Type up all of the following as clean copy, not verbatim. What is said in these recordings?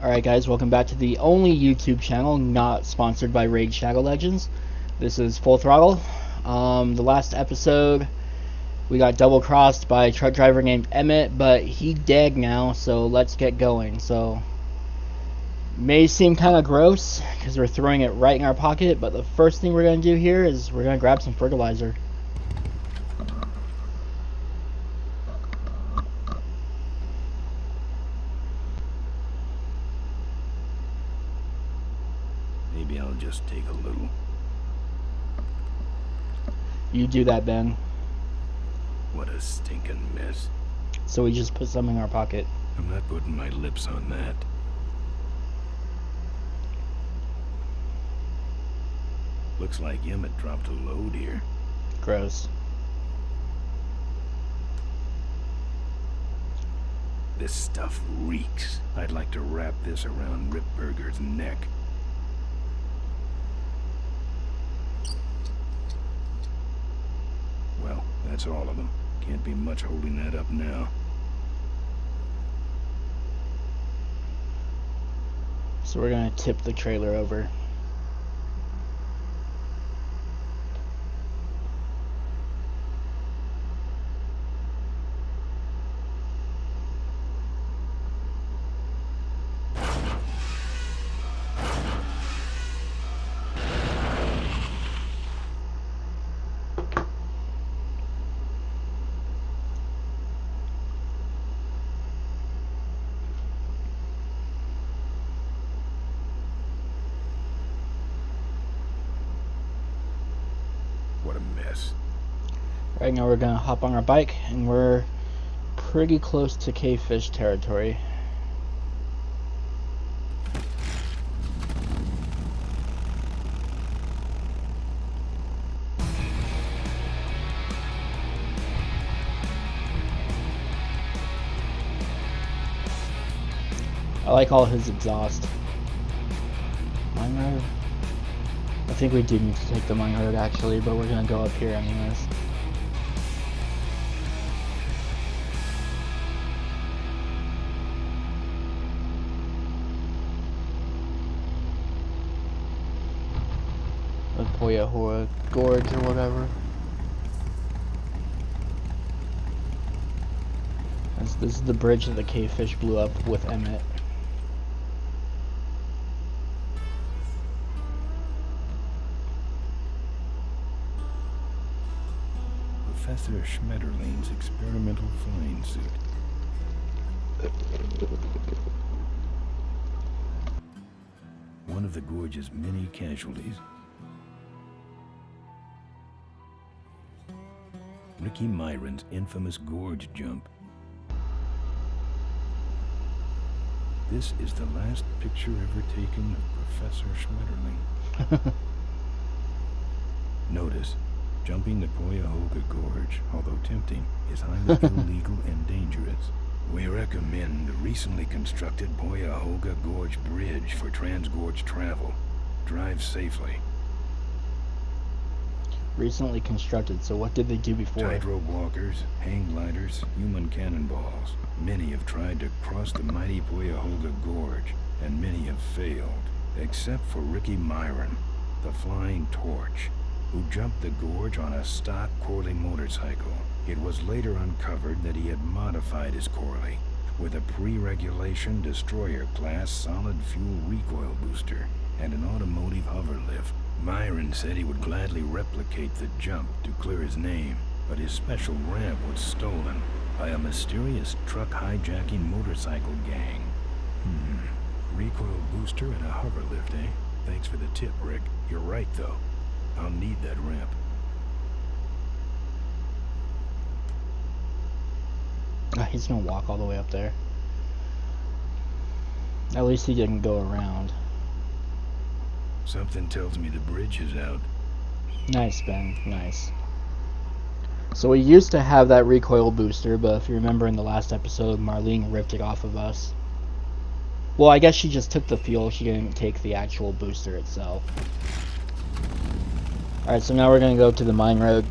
Alright guys, welcome back to the only YouTube channel not sponsored by Raid Shadow Legends. This is Full Throttle. The last episode we got double crossed by a truck driver named Emmett, but he dead now, so let's get going. So may seem kind of gross because we're throwing it right in our pocket, but the first thing we're going to do here is we're going to grab some fertilizer. Maybe I'll just take a little. You do that, Ben. What a stinking mess. So we just put some in our pocket. I'm not putting my lips on that. Looks like Emmett dropped a load here. Gross. This stuff reeks. I'd like to wrap this around Rip Burger's neck. Well, that's all of them. Can't be much holding that up now. So we're going to tip the trailer over. What a mess. Right now we're going to hop on our bike, and we're pretty close to Cavefish territory. I like all his exhaust. Mine road? I think we do need to take the mine road actually, but we're gonna go up here anyways. The Poyahoga Gorge or whatever. This is the bridge that the Cavefish blew up with Emmett. Professor Schmetterling's experimental flying suit. One of the gorge's many casualties. Ricky Myron's infamous gorge jump. This is the last picture ever taken of Professor Schmetterling. Notice, jumping the Poyahoga Gorge, although tempting, is highly illegal and dangerous. We recommend the recently constructed Poyahoga Gorge Bridge for transgorge travel. Drive safely. Recently constructed, so what did they do before? Tightrope walkers, hang gliders, human cannonballs. Many have tried to cross the mighty Poyahoga Gorge, and many have failed, except for Ricky Myron, the Flying Torch, who jumped the gorge on a stock Corley motorcycle. It was later uncovered that he had modified his Corley with a pre-regulation destroyer-class solid-fuel recoil booster and an automotive hover lift. Myron said he would gladly replicate the jump to clear his name, but his special ramp was stolen by a mysterious truck hijacking motorcycle gang. Recoil booster and a hover lift, eh? Thanks for the tip, Rick. You're right, though. I'll need that ramp. He's gonna walk all the way up there. At least he didn't go around. Something tells me the bridge is out. Nice, Ben. Nice. So we used to have that recoil booster, but if you remember in the last episode, Maureen ripped it off of us. Well, I guess she just took the fuel. She didn't take the actual booster itself. Alright, so now we're going to go to the mine road.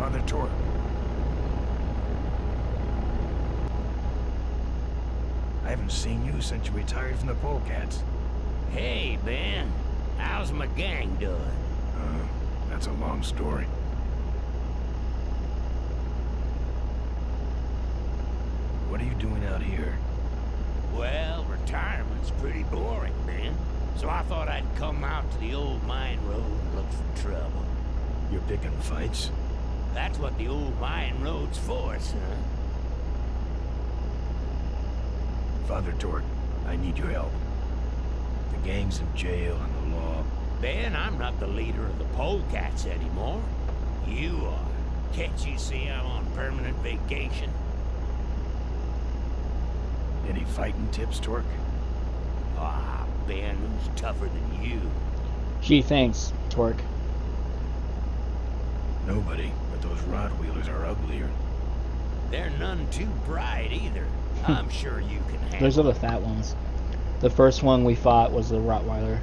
Father Torque. I haven't seen you since you retired from the Polecats. Hey, Ben. How's my gang doing? That's a long story. What are you doing out here? Well, retirement's pretty boring, Ben. So I thought I'd come out to the old mine road and look for trouble. You're picking fights? That's what the old mine road's for, son. Father Torque, I need your help. The gang's in jail and the law. Ben, I'm not the leader of the Polecats anymore. You are. Can't you see I'm on permanent vacation? Any fighting tips, Torque? Ah, Ben, who's tougher than you? Gee, thanks, Torque. Nobody, but those Rottweilers are uglier. They're none too bright either. I'm sure you can handle Those are the fat ones. The first one we fought was the Rottweiler.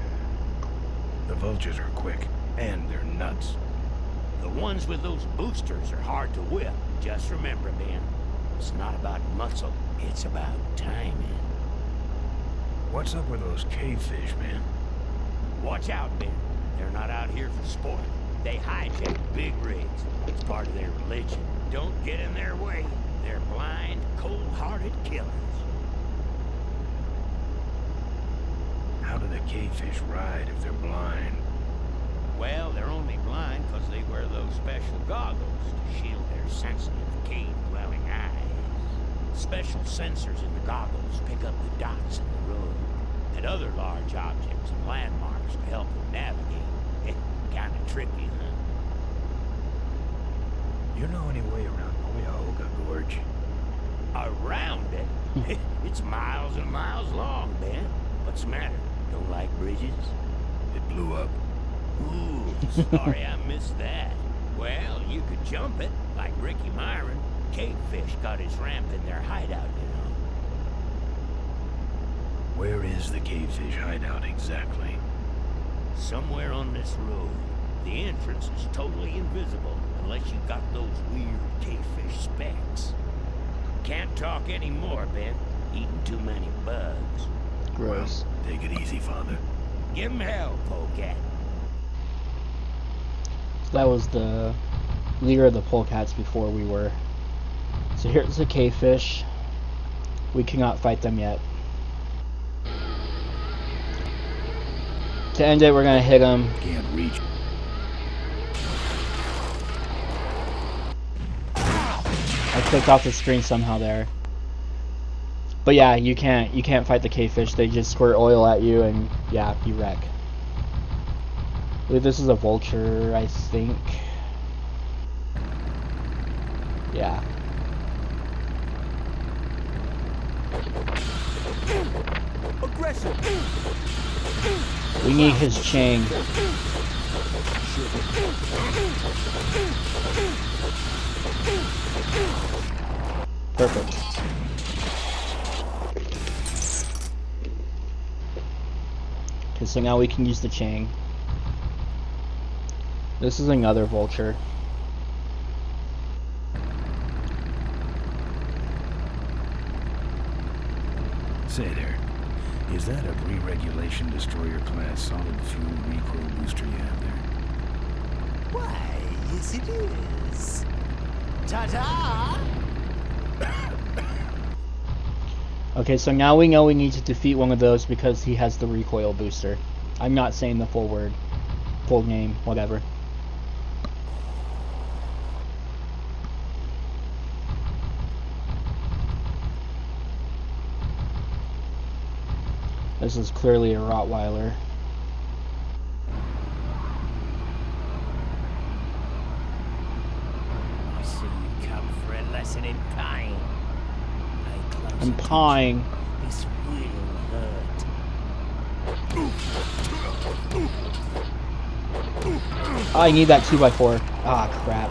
The vultures are quick, and they're nuts. The ones with those boosters are hard to whip. Just remember, Ben, it's not about muscle, it's about timing. What's up with those cavefish, man? Watch out, Ben. They're not out here for sport. They hijack big rigs. It's part of their religion. Don't get in their way. They're blind, cold-hearted killers. How do the cavefish ride if they're blind? Well, they're only blind because they wear those special goggles to shield their sensitive, cave-dwelling eyes. Special sensors in the goggles pick up the dots in the road and other large objects and landmarks to help them navigate. Kind of tricky, huh? You know any way around Poyahoga Gorge? Around it? It's miles and miles long, Ben. What's the matter? Don't like bridges? It blew up. Ooh, sorry I missed that. Well, you could jump it, like Ricky Myron. Cavefish got his ramp in their hideout, you know. Where is the cavefish hideout exactly? Somewhere on this road. The entrance is totally invisible, unless you got those weird cavefish specs. Can't talk anymore, Ben. Eating too many bugs. Gross. Well, take it easy, Father. Give him hell, Polecat. So that was the leader of the Polecats before we were. So here's the cavefish. We cannot fight them yet. To end it, we're gonna hit them. Can't reach. I clicked off the screen somehow there. But yeah, you can't fight the cavefish. They just squirt oil at you and yeah, you wreck. I believe this is a vulture, I think. Yeah. Aggressive. We need his chain. Perfect. Okay, so now we can use the chain. This is another vulture. Say there, is that a re-regulation destroyer class solid fuel recoil booster you have there? Why, yes it is. Ta-ta! Okay, so now we know we need to defeat one of those because he has the recoil booster. I'm not saying the full word, full name, whatever. This is clearly a Rottweiler. I see you come for a lesson in pain. Pay close I'm attention. pawing. This will hurt. Oh, I need that 2x4. Ah, crap.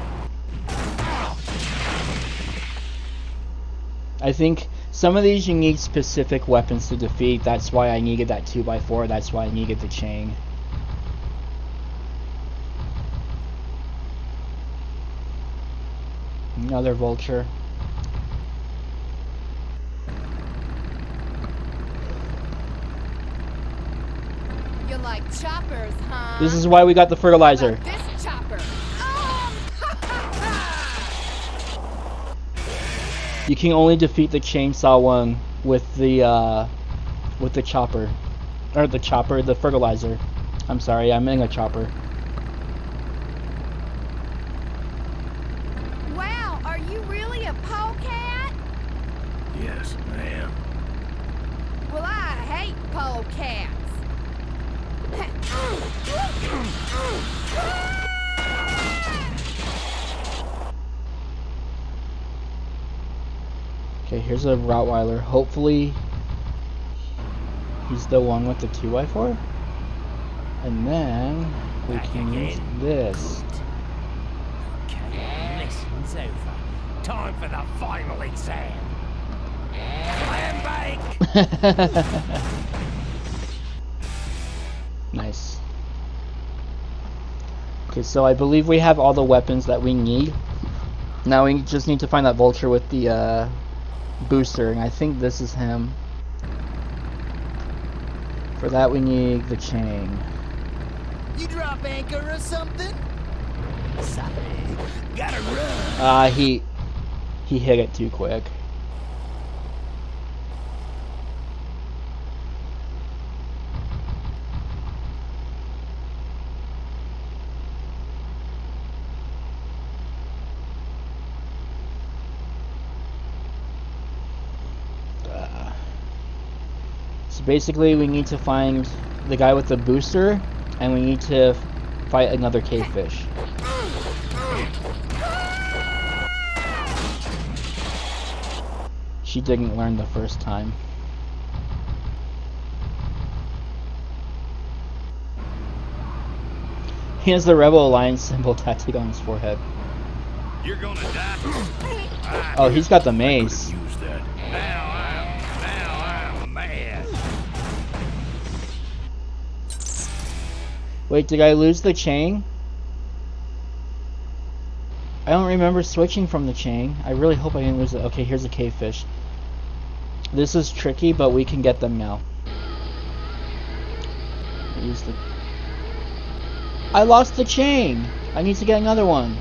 I think some of these you need specific weapons to defeat. That's why I needed that 2x4. That's why I needed the chain. Another vulture. You like choppers, huh? This is why we got the fertilizer. How about this chopper. You can only defeat the chainsaw one with the chopper. Or the fertilizer. I'm sorry, I'm in a chopper. Wow, are you really a polecat? Yes, I am. Well, I hate polecats. Okay, here's a Rottweiler. Hopefully, he's the one with the 2x4. And then we Back can use again. this. Okay, lesson's over. Time for the final exam. Clam bake! Nice. Okay, so I believe we have all the weapons that we need. Now we just need to find that vulture with the booster, and I think this is him. For that we need the chain. You drop anchor or something? Sorry, gotta run. He hit it too quick. So basically we need to find the guy with the booster, and we need to fight another cavefish. She didn't learn the first time. He has the Rebel Alliance symbol tattooed on his forehead. You're gonna die. Oh, he's got the mace. Use that. Now I'm mad. Wait, did I lose the chain? I don't remember switching from the chain. I really hope I didn't lose it. Okay, here's a cavefish. This is tricky, but we can get them now. Use the... I lost the chain! I need to get another one.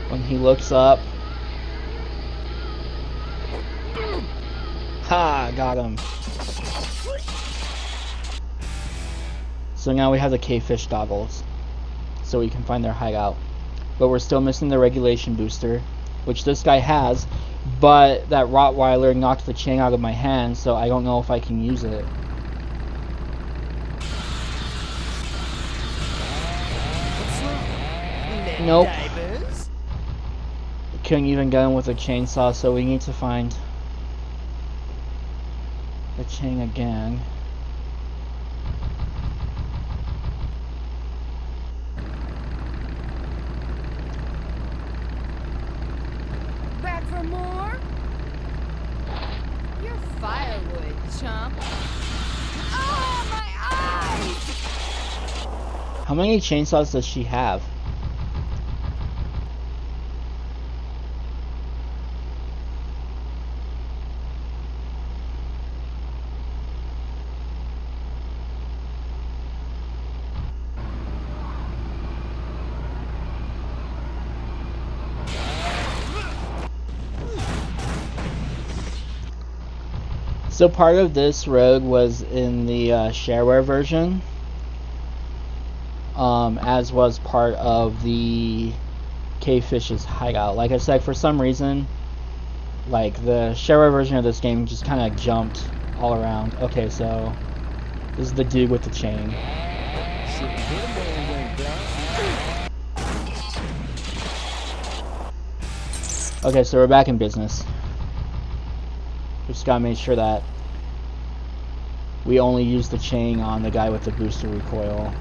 When he looks up... Ha! Got him. So now we have the cavefish goggles, so we can find their hideout. But we're still missing the regulation booster, which this guy has, but that Rottweiler knocked the chain out of my hand, so I don't know if I can use it. Nope. Couldn't even get him with a chainsaw, so we need to find the chain again. Back for more? You're firewood, chump. Oh, my eyes! How many chainsaws does she have? So part of this road was in the shareware version, as was part of the Cavefish's hideout. Like I said, for some reason, like the shareware version of this game just kind of jumped all around. Okay, so this is the dude with the chain. Okay, so we're back in business. Just gotta make sure that we only use the chain on the guy with the booster recoil.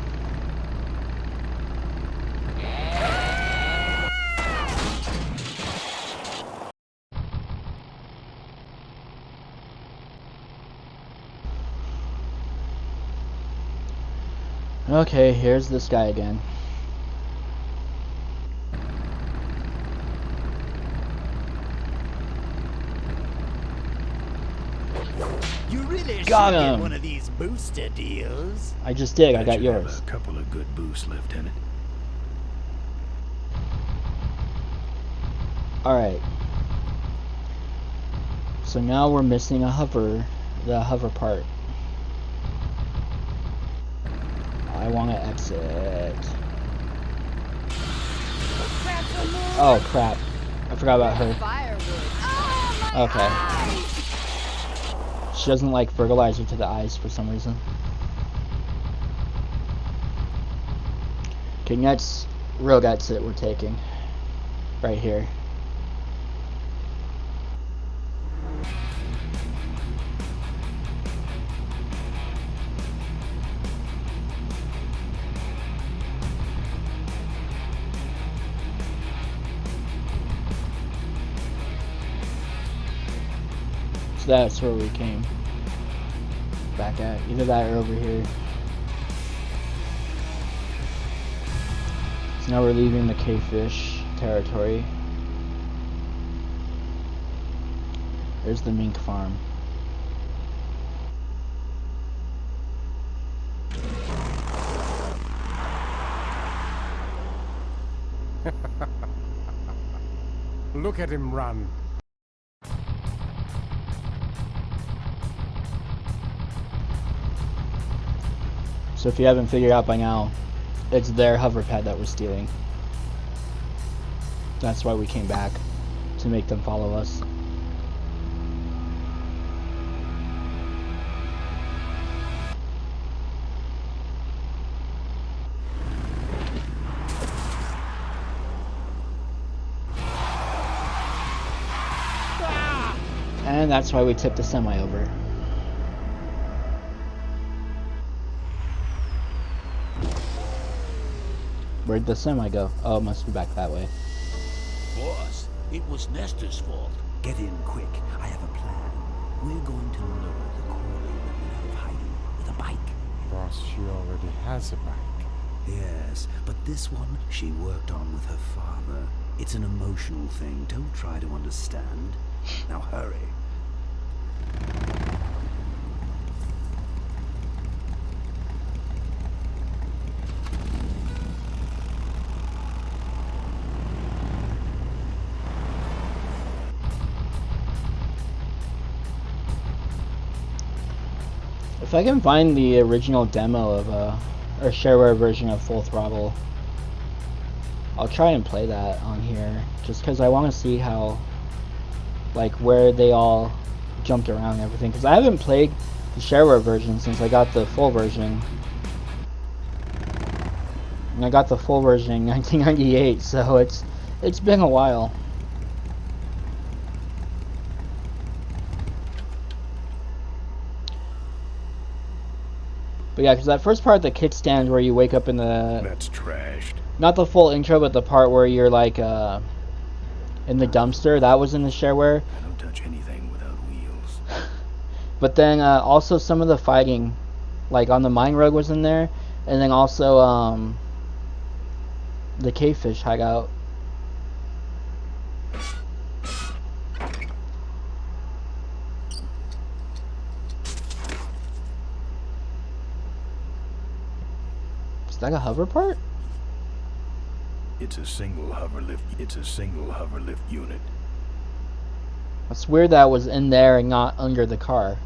Okay, here's this guy again. You really Got should him. get one of these booster deals. I just did. I That got should have yours. a couple of good boosts left in it. Alright. So now we're missing a hover, the hover part. I want to exit. Grab some more. Oh crap. I forgot about her. Firewood. Oh, my Okay. eyes. She doesn't like fertilizer to the eyes for some reason. Okay, next road exit we're taking. Right here. So that's where we came back at. Either that or over here. So now we're leaving the Cavefish territory. There's the mink farm. Look at him run. So if you haven't figured out by now, it's their hover pad that we're stealing. That's why we came back, to make them follow us. And that's why we tipped the semi over. Where'd the semi go? Oh, it must be back that way. Boss, it was Nestor's fault. Get in quick. I have a plan. We're going to lure the quarry woman out of hiding with a bike. Boss, she already has a bike. Yes, but this one she worked on with her father. It's an emotional thing. Don't try to understand. Now hurry. If I can find the original demo of or shareware version of Full Throttle, I'll try and play that on here, just because I want to see how, like, where they all jumped around and everything, because I haven't played the shareware version since I got the full version. And I got the full version in 1998, so it's been a while. But yeah, because that first part, the kickstand where you wake up in the... That's trashed. Not the full intro, but the part where you're like in the dumpster, that was in the shareware. I don't touch anything without wheels. But then also some of the fighting, like on the mine rug was in there, and then also the Cavefish hideout. Is that a hover part? It's a single hover lift. It's a single hover lift unit. It's weird that was in there and not under the car.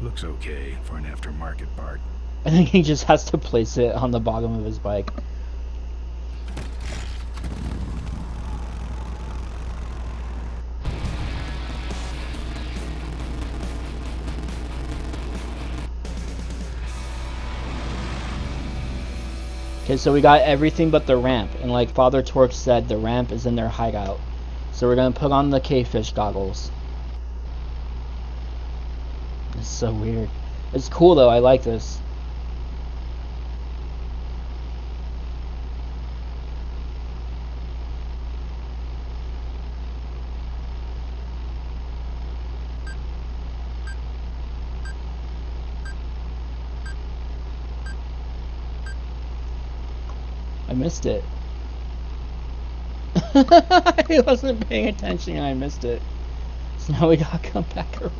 Looks okay for an aftermarket part. I think he just has to place it on the bottom of his bike. Okay, so we got everything but the ramp, and like Father Torque said, the ramp is in their hideout. So we're gonna put on the Cavefish goggles. It's so weird. It's cool though, I like this. missed it. I wasn't paying attention and I missed it. So now we gotta come back around.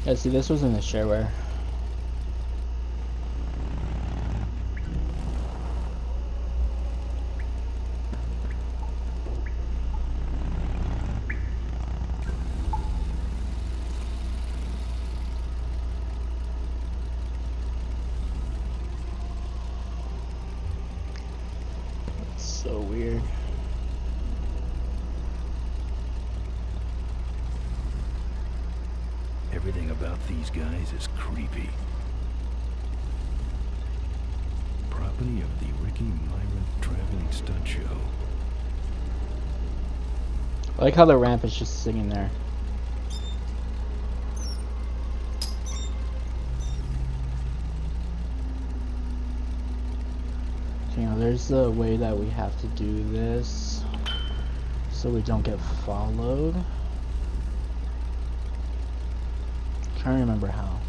Yeah, see, this was in the shareware. That's so weird. Everything about these guys is creepy. Property of the Ricky Myron Traveling Stunt Show. I like how the ramp is just sitting there. Okay, now there's the way that we have to do this so we don't get followed. Trying to remember how.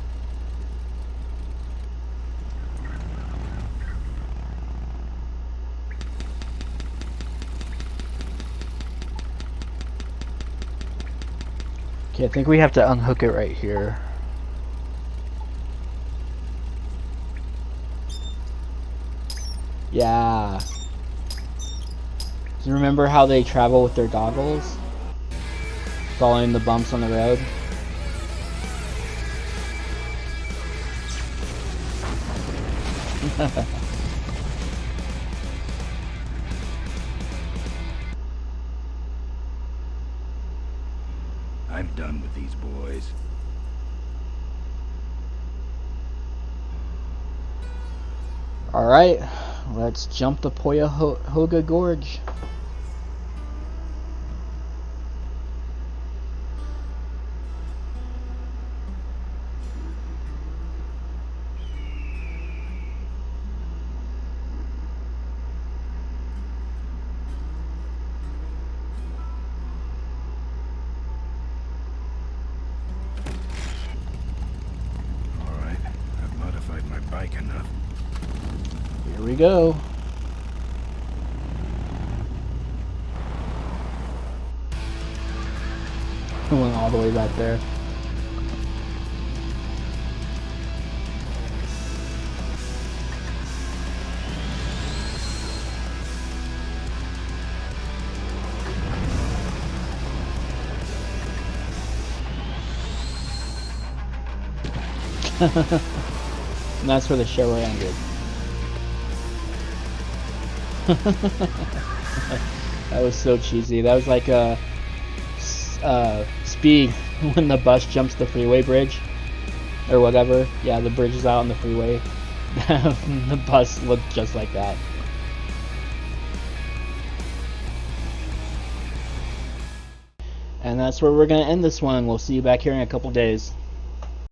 Okay, I think we have to unhook it right here. Yeah. Do you remember how they travel with their goggles? Following the bumps on the road? I'm done with these boys. Alright, let's jump the Poyahoga Gorge. Bike enough. Here we go. Went all the way back there. And that's where the show ended. That was so cheesy. That was like a Speed when the bus jumps the freeway bridge or whatever. Yeah, the bridge is out on the freeway. The bus looked just like that. And that's where we're gonna end this one. We'll see you back here in a couple days.